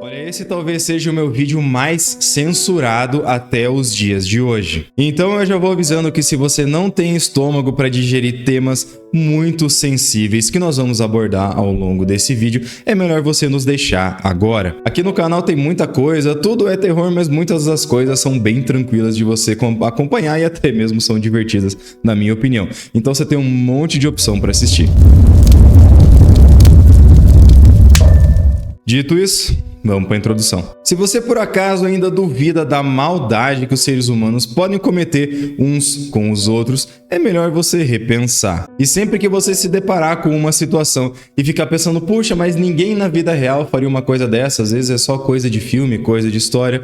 Olha, esse talvez seja o meu vídeo mais censurado até os dias de hoje. Então eu já vou avisando que se você não tem estômago para digerir temas muito sensíveis que nós vamos abordar ao longo desse vídeo, é melhor você nos deixar agora. Aqui no canal tem muita coisa, tudo é terror, mas muitas das coisas são bem tranquilas de você acompanhar e até mesmo são divertidas, na minha opinião. Então você tem um monte de opção para assistir. Dito isso, vamos para a introdução. Se você por acaso ainda duvida da maldade que os seres humanos podem cometer uns com os outros, é melhor você repensar. E sempre que você se deparar com uma situação e ficar pensando, puxa, mas ninguém na vida real faria uma coisa dessa, às vezes é só coisa de filme, coisa de história.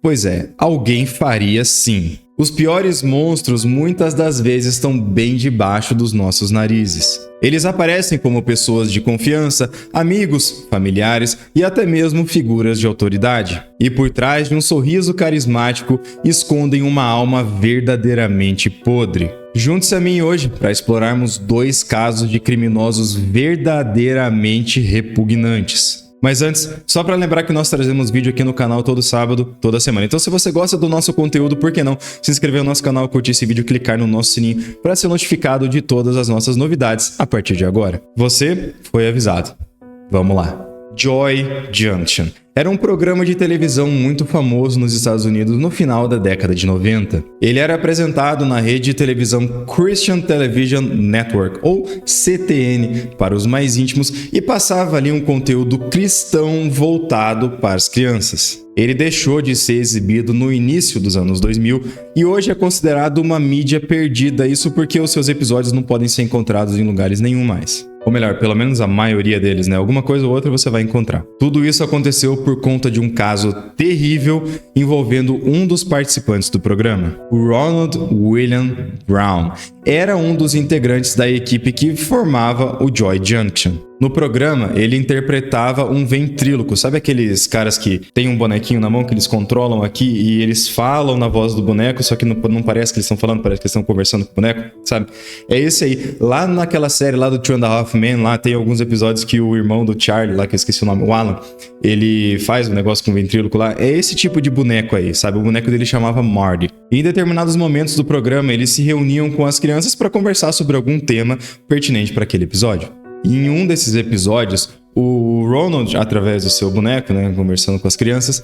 Pois é, alguém faria sim. Os piores monstros muitas das vezes estão bem debaixo dos nossos narizes. Eles aparecem como pessoas de confiança, amigos, familiares e até mesmo figuras de autoridade. E por trás de um sorriso carismático escondem uma alma verdadeiramente podre. Junte-se a mim hoje para explorarmos 2 casos de criminosos verdadeiramente repugnantes. Mas antes, só para lembrar que nós trazemos vídeo aqui no canal todo sábado, toda semana. Então se você gosta do nosso conteúdo, por que não se inscrever no nosso canal, curtir esse vídeo, clicar no nosso sininho para ser notificado de todas as nossas novidades a partir de agora. Você foi avisado. Vamos lá. Joy Junction era um programa de televisão muito famoso nos Estados Unidos no final da década de 90. Ele era apresentado na rede de televisão Christian Television Network, ou CTN para os mais íntimos, e passava ali um conteúdo cristão voltado para as crianças. Ele deixou de ser exibido no início dos anos 2000 e hoje é considerado uma mídia perdida, isso porque os seus episódios não podem ser encontrados em lugares nenhum mais. Ou melhor, pelo menos a maioria deles, né? Alguma coisa ou outra você vai encontrar. Tudo isso aconteceu por conta de um caso terrível envolvendo um dos participantes do programa. O Ronald William Brown era um dos integrantes da equipe que formava o Joy Junction. No programa, ele interpretava um ventríloco. Sabe aqueles caras que tem um bonequinho na mão que eles controlam aqui e eles falam na voz do boneco, só que não parece que eles estão falando, parece que eles estão conversando com o boneco, sabe? É esse aí. Lá naquela série lá do Two and a Half Men, lá tem alguns episódios que o irmão do Charlie, lá que eu esqueci o nome, o Alan, ele faz um negócio com o ventríloco lá. É esse tipo de boneco aí, sabe? O boneco dele chamava Marty. E em determinados momentos do programa, eles se reuniam com as crianças para conversar sobre algum tema pertinente para aquele episódio. E em um desses episódios, o Ronald, através do seu boneco, né, conversando com as crianças,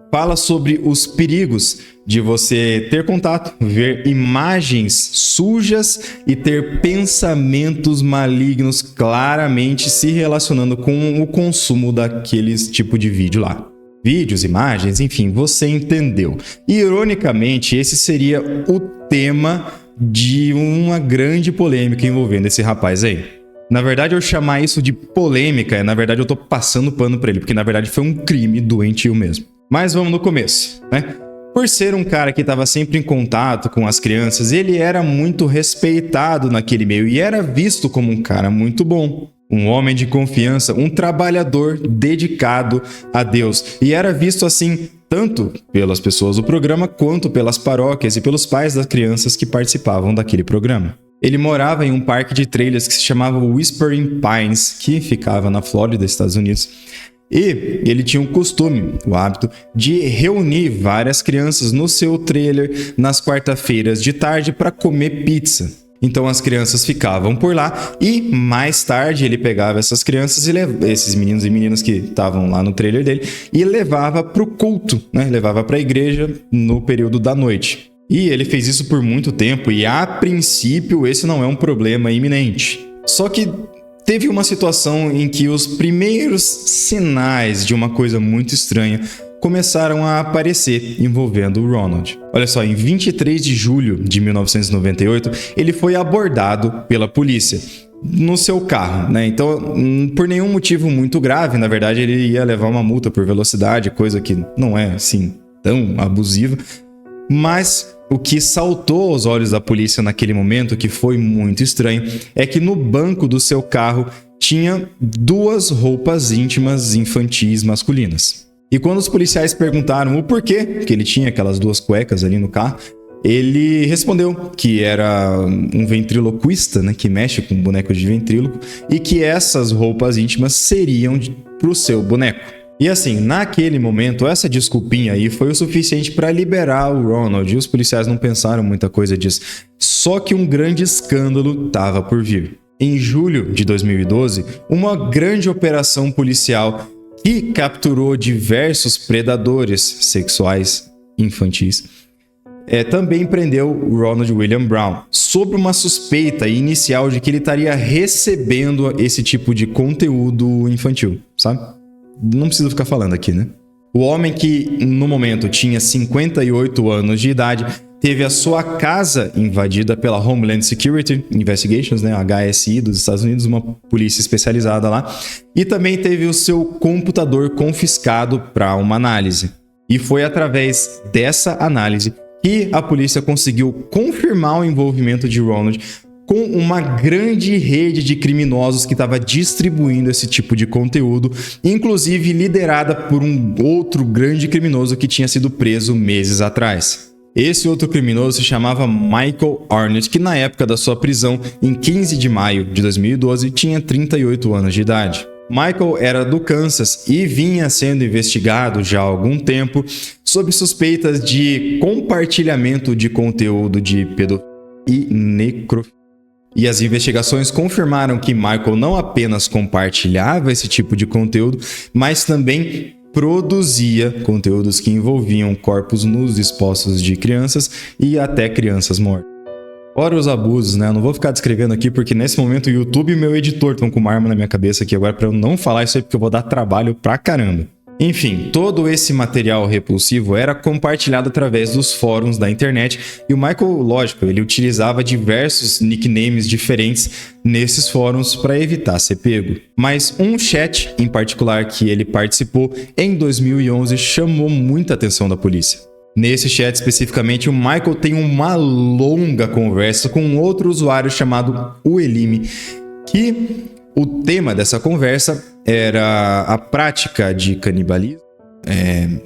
fala sobre os perigos de você ter contato, ver imagens sujas e ter pensamentos malignos claramente se relacionando com o consumo daqueles tipo de vídeo lá. Vídeos, imagens, enfim, você entendeu. Ironicamente, esse seria o tema de uma grande polêmica envolvendo esse rapaz aí. Na verdade, eu chamar isso de polêmica, na verdade eu tô passando pano pra ele, porque na verdade foi um crime doentio mesmo. Mas vamos no começo, né? Por ser um cara que estava sempre em contato com as crianças, ele era muito respeitado naquele meio e era visto como um cara muito bom. Um homem de confiança, um trabalhador dedicado a Deus. E era visto assim tanto pelas pessoas do programa quanto pelas paróquias e pelos pais das crianças que participavam daquele programa. Ele morava em um parque de trailers que se chamava Whispering Pines, que ficava na Flórida, Estados Unidos. E ele tinha um costume, o hábito, de reunir várias crianças no seu trailer nas quarta-feiras de tarde para comer pizza. Então as crianças ficavam por lá e mais tarde ele pegava essas crianças e esses meninos e meninas que estavam lá no trailer dele e levava para o culto, né? Levava para a igreja no período da noite. E ele fez isso por muito tempo e, a princípio, esse não é um problema iminente. Só que teve uma situação em que os primeiros sinais de uma coisa muito estranha começaram a aparecer envolvendo o Ronald. Olha só, em 23 de julho de 1998, ele foi abordado pela polícia no seu carro, né? Então, por nenhum motivo muito grave, na verdade, ele ia levar uma multa por velocidade, coisa que não é, assim, tão abusiva, mas o que saltou aos olhos da polícia naquele momento, que foi muito estranho, é que no banco do seu carro tinha 2 roupas íntimas infantis masculinas. E quando os policiais perguntaram o porquê que ele tinha aquelas 2 cuecas ali no carro, ele respondeu que era um ventriloquista, né, que mexe com bonecos de ventríloco, e que essas roupas íntimas seriam para o seu boneco. E assim, naquele momento, essa desculpinha aí foi o suficiente para liberar o Ronald, e os policiais não pensaram muita coisa disso. Só que um grande escândalo estava por vir. Em julho de 2012, uma grande operação policial que capturou diversos predadores sexuais infantis também prendeu Ronald William Brown, sob uma suspeita inicial de que ele estaria recebendo esse tipo de conteúdo infantil, sabe? Não preciso ficar falando aqui, né? O homem que, no momento, tinha 58 anos de idade, teve a sua casa invadida pela Homeland Security Investigations, né, HSI dos Estados Unidos, uma polícia especializada lá, e também teve o seu computador confiscado para uma análise. E foi através dessa análise que a polícia conseguiu confirmar o envolvimento de Ronald com uma grande rede de criminosos que estava distribuindo esse tipo de conteúdo, inclusive liderada por um outro grande criminoso que tinha sido preso meses atrás. Esse outro criminoso se chamava Michael Arnett, que na época da sua prisão, em 15 de maio de 2012, tinha 38 anos de idade. Michael era do Kansas e vinha sendo investigado já há algum tempo sob suspeitas de compartilhamento de conteúdo de pedofilia e necrofilia. E as investigações confirmaram que Michael não apenas compartilhava esse tipo de conteúdo, mas também produzia conteúdos que envolviam corpos nus expostos de crianças e até crianças mortas. Fora os abusos, né? Eu não vou ficar descrevendo aqui porque nesse momento o YouTube e meu editor estão com uma arma na minha cabeça aqui agora para eu não falar isso aí porque eu vou dar trabalho pra caramba. Enfim, todo esse material repulsivo era compartilhado através dos fóruns da internet e o Michael, lógico, ele utilizava diversos nicknames diferentes nesses fóruns para evitar ser pego. Mas um chat em particular que ele participou em 2011 chamou muita atenção da polícia. Nesse chat especificamente, o Michael tem uma longa conversa com outro usuário chamado Uelime, que o tema dessa conversa era a prática de canibalismo,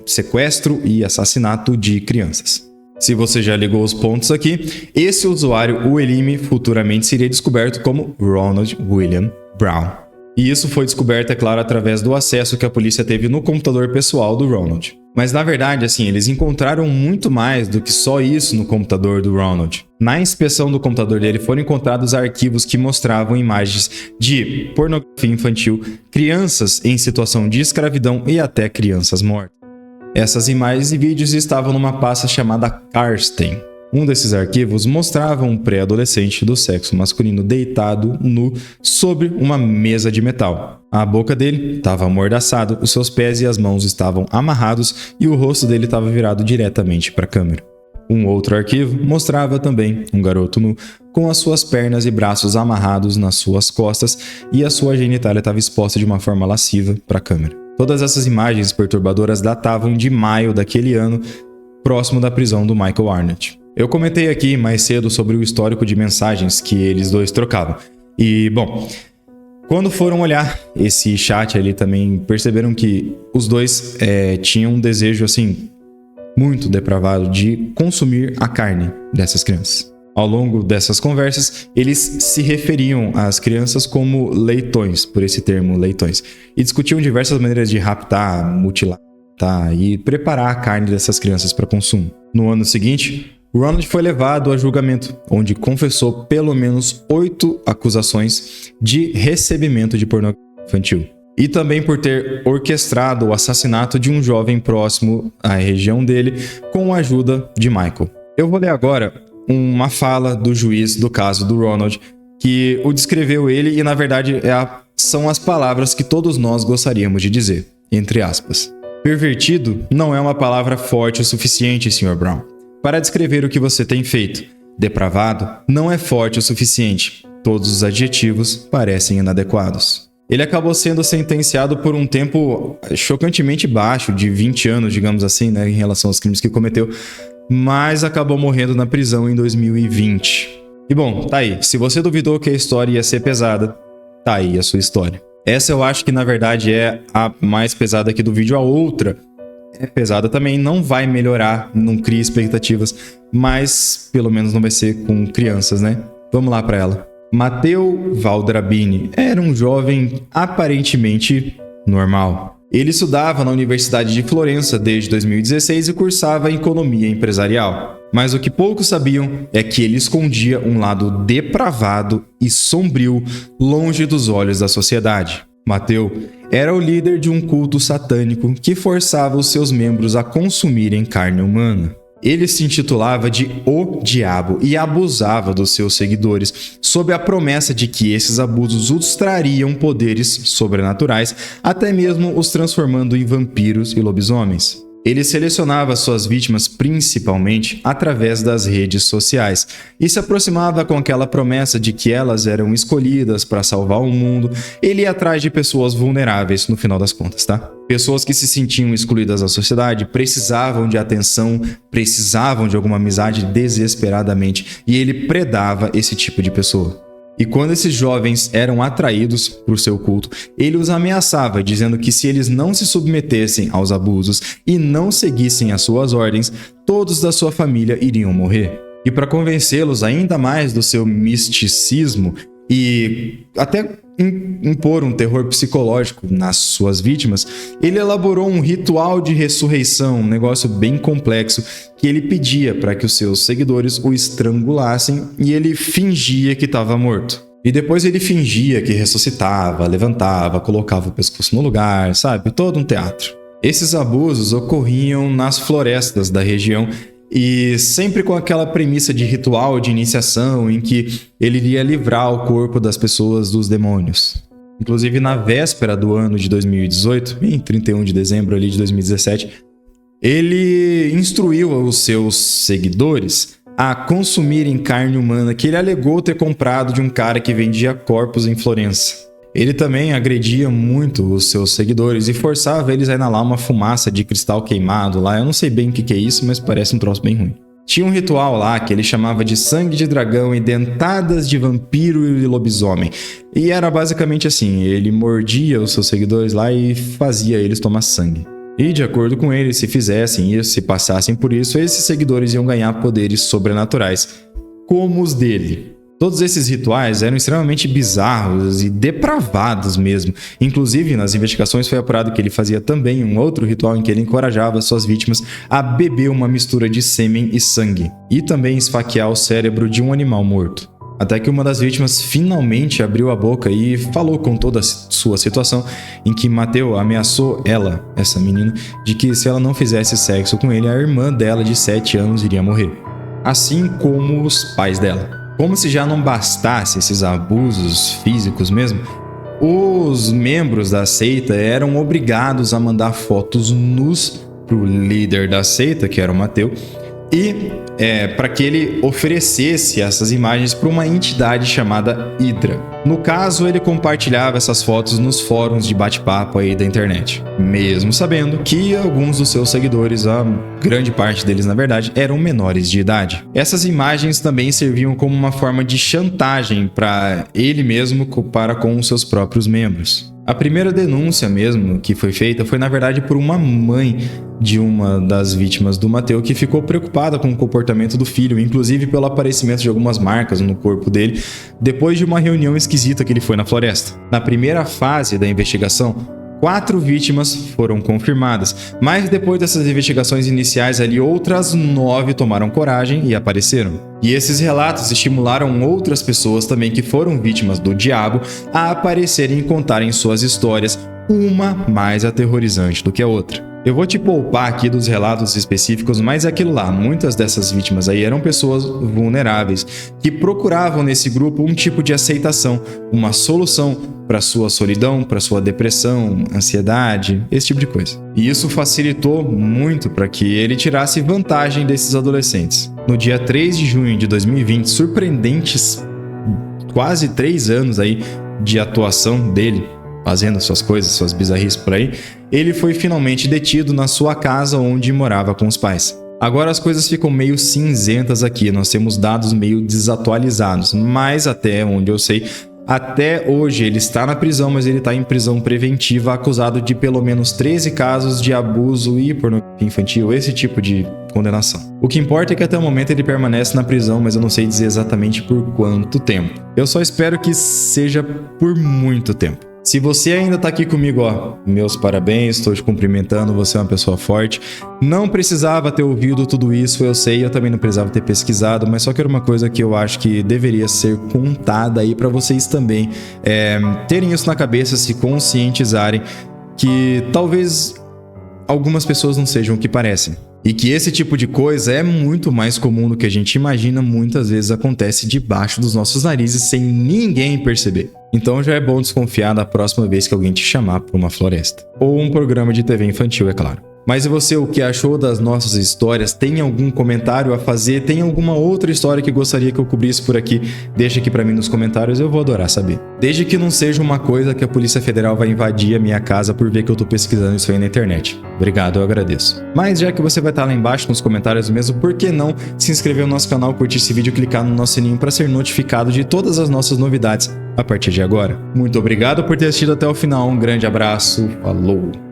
sequestro e assassinato de crianças. Se você já ligou os pontos aqui, esse usuário, Uelime, futuramente seria descoberto como Ronald William Brown. E isso foi descoberto, é claro, através do acesso que a polícia teve no computador pessoal do Ronald. Mas na verdade, assim, eles encontraram muito mais do que só isso no computador do Ronald. Na inspeção do computador dele foram encontrados arquivos que mostravam imagens de pornografia infantil, crianças em situação de escravidão e até crianças mortas. Essas imagens e vídeos estavam numa pasta chamada Karsten. Um desses arquivos mostrava um pré-adolescente do sexo masculino deitado nu sobre uma mesa de metal. A boca dele estava amordaçada, os seus pés e as mãos estavam amarrados e o rosto dele estava virado diretamente para a câmera. Um outro arquivo mostrava também um garoto nu com as suas pernas e braços amarrados nas suas costas e a sua genitália estava exposta de uma forma lasciva para a câmera. Todas essas imagens perturbadoras datavam de maio daquele ano, próximo da prisão do Michael Arnett. Eu comentei aqui mais cedo sobre o histórico de mensagens que eles dois trocavam. E, bom, quando foram olhar esse chat ali também perceberam que os dois tinham um desejo, assim, muito depravado de consumir a carne dessas crianças. Ao longo dessas conversas, eles se referiam às crianças como leitões, por esse termo leitões, e discutiam diversas maneiras de raptar, mutilar, e preparar a carne dessas crianças para consumo. No ano seguinte, Ronald foi levado a julgamento, onde confessou pelo menos 8 acusações de recebimento de pornografia infantil. E também por ter orquestrado o assassinato de um jovem próximo à região dele com a ajuda de Michael. Eu vou ler agora uma fala do juiz do caso do Ronald, que o descreveu ele e na verdade são as palavras que todos nós gostaríamos de dizer, entre aspas. Pervertido não é uma palavra forte o suficiente, Sr. Brown, para descrever o que você tem feito. Depravado não é forte o suficiente. Todos os adjetivos parecem inadequados. Ele acabou sendo sentenciado por um tempo chocantemente baixo, de 20 anos, digamos assim, né, em relação aos crimes que cometeu, mas acabou morrendo na prisão em 2020. E bom, tá aí. Se você duvidou que a história ia ser pesada, tá aí a sua história. Essa eu acho que na verdade é a mais pesada aqui do vídeo. A outra é pesada também, não vai melhorar, não cria expectativas, mas pelo menos não vai ser com crianças, né? Vamos lá para ela. Matteo Valdrabini era um jovem aparentemente normal. Ele estudava na Universidade de Florença desde 2016 e cursava economia empresarial. Mas o que poucos sabiam é que ele escondia um lado depravado e sombrio longe dos olhos da sociedade. Mateu era o líder de um culto satânico que forçava os seus membros a consumirem carne humana. Ele se intitulava de O Diabo e abusava dos seus seguidores, sob a promessa de que esses abusos os trariam poderes sobrenaturais, até mesmo os transformando em vampiros e lobisomens. Ele selecionava suas vítimas principalmente através das redes sociais e se aproximava com aquela promessa de que elas eram escolhidas para salvar o mundo. Ele ia atrás de pessoas vulneráveis no final das contas, tá? Pessoas que se sentiam excluídas da sociedade, precisavam de atenção, precisavam de alguma amizade desesperadamente, e ele predava esse tipo de pessoa. E quando esses jovens eram atraídos por seu culto, ele os ameaçava, dizendo que se eles não se submetessem aos abusos e não seguissem as suas ordens, todos da sua família iriam morrer. E para convencê-los ainda mais do seu misticismo e até impor um terror psicológico nas suas vítimas, ele elaborou um ritual de ressurreição, um negócio bem complexo, que ele pedia para que os seus seguidores o estrangulassem e ele fingia que estava morto. E depois ele fingia que ressuscitava, levantava, colocava o pescoço no lugar, sabe? Todo um teatro. Esses abusos ocorriam nas florestas da região e sempre com aquela premissa de ritual de iniciação em que ele iria livrar o corpo das pessoas dos demônios. Inclusive, na véspera do ano de 2018, em 31 de dezembro ali de 2017, ele instruiu os seus seguidores a consumirem carne humana que ele alegou ter comprado de um cara que vendia corpos em Florença. Ele também agredia muito os seus seguidores e forçava eles a inalar uma fumaça de cristal queimado lá. Eu não sei bem o que é isso, mas parece um troço bem ruim. Tinha um ritual lá que ele chamava de sangue de dragão e dentadas de vampiro e lobisomem. E era basicamente assim, ele mordia os seus seguidores lá e fazia eles tomar sangue. E de acordo com ele, se fizessem isso, se passassem por isso, esses seguidores iam ganhar poderes sobrenaturais, como os dele. Todos esses rituais eram extremamente bizarros e depravados mesmo. Inclusive, nas investigações foi apurado que ele fazia também um outro ritual em que ele encorajava suas vítimas a beber uma mistura de sêmen e sangue, e também esfaquear o cérebro de um animal morto. Até que uma das vítimas finalmente abriu a boca e falou com toda a sua situação, em que Mateu ameaçou ela, essa menina, de que se ela não fizesse sexo com ele, a irmã dela de 7 anos iria morrer. Assim como os pais dela. Como se já não bastasse esses abusos físicos mesmo, os membros da seita eram obrigados a mandar fotos nus para o líder da seita, que era o Mateu, e para que ele oferecesse essas imagens para uma entidade chamada Hydra. No caso, ele compartilhava essas fotos nos fóruns de bate-papo aí da internet, mesmo sabendo que alguns dos seus seguidores, a grande parte deles na verdade, eram menores de idade. Essas imagens também serviam como uma forma de chantagem para ele mesmo para com os seus próprios membros. A primeira denúncia mesmo que foi feita foi na verdade por uma mãe de uma das vítimas do Mateu que ficou preocupada com o comportamento do filho, inclusive pelo aparecimento de algumas marcas no corpo dele, depois de uma reunião esquisita que ele foi na floresta. Na primeira fase da investigação, 4 vítimas foram confirmadas, mas depois dessas investigações iniciais ali, outras 9 tomaram coragem e apareceram. E esses relatos estimularam outras pessoas também que foram vítimas do diabo a aparecerem e contarem suas histórias, uma mais aterrorizante do que a outra. Eu vou te poupar aqui dos relatos específicos, mas é aquilo lá, muitas dessas vítimas aí eram pessoas vulneráveis, que procuravam nesse grupo um tipo de aceitação, uma solução para sua solidão, para sua depressão, ansiedade, esse tipo de coisa. E isso facilitou muito para que ele tirasse vantagem desses adolescentes. No dia 3 de junho de 2020, surpreendentes quase 3 anos aí de atuação dele, fazendo suas coisas, suas bizarrices por aí, ele foi finalmente detido na sua casa onde morava com os pais. Agora as coisas ficam meio cinzentas aqui, nós temos dados meio desatualizados, mas até onde eu sei, até hoje ele está na prisão, mas ele está em prisão preventiva, acusado de pelo menos 13 casos de abuso e pornografia infantil, esse tipo de condenação. O que importa é que até o momento ele permanece na prisão, mas eu não sei dizer exatamente por quanto tempo. Eu só espero que seja por muito tempo. Se você ainda tá aqui comigo, ó, meus parabéns, estou te cumprimentando, você é uma pessoa forte. Não precisava ter ouvido tudo isso, eu sei, eu também não precisava ter pesquisado, mas só que era uma coisa que eu acho que deveria ser contada aí para vocês também terem isso na cabeça, se conscientizarem que talvez algumas pessoas não sejam o que parecem. E que esse tipo de coisa é muito mais comum do que a gente imagina, muitas vezes acontece debaixo dos nossos narizes sem ninguém perceber. Então já é bom desconfiar da próxima vez que alguém te chamar para uma floresta. Ou um programa de TV infantil, é claro. Mas e você, o que achou das nossas histórias? Tem algum comentário a fazer? Tem alguma outra história que gostaria que eu cobrisse por aqui? Deixa aqui pra mim nos comentários, eu vou adorar saber. Desde que não seja uma coisa que a Polícia Federal vai invadir a minha casa por ver que eu tô pesquisando isso aí na internet. Obrigado, eu agradeço. Mas já que você vai estar lá embaixo nos comentários mesmo, por que não se inscrever no nosso canal, curtir esse vídeo e clicar no nosso sininho para ser notificado de todas as nossas novidades a partir de agora? Muito obrigado por ter assistido até o final, um grande abraço, falou!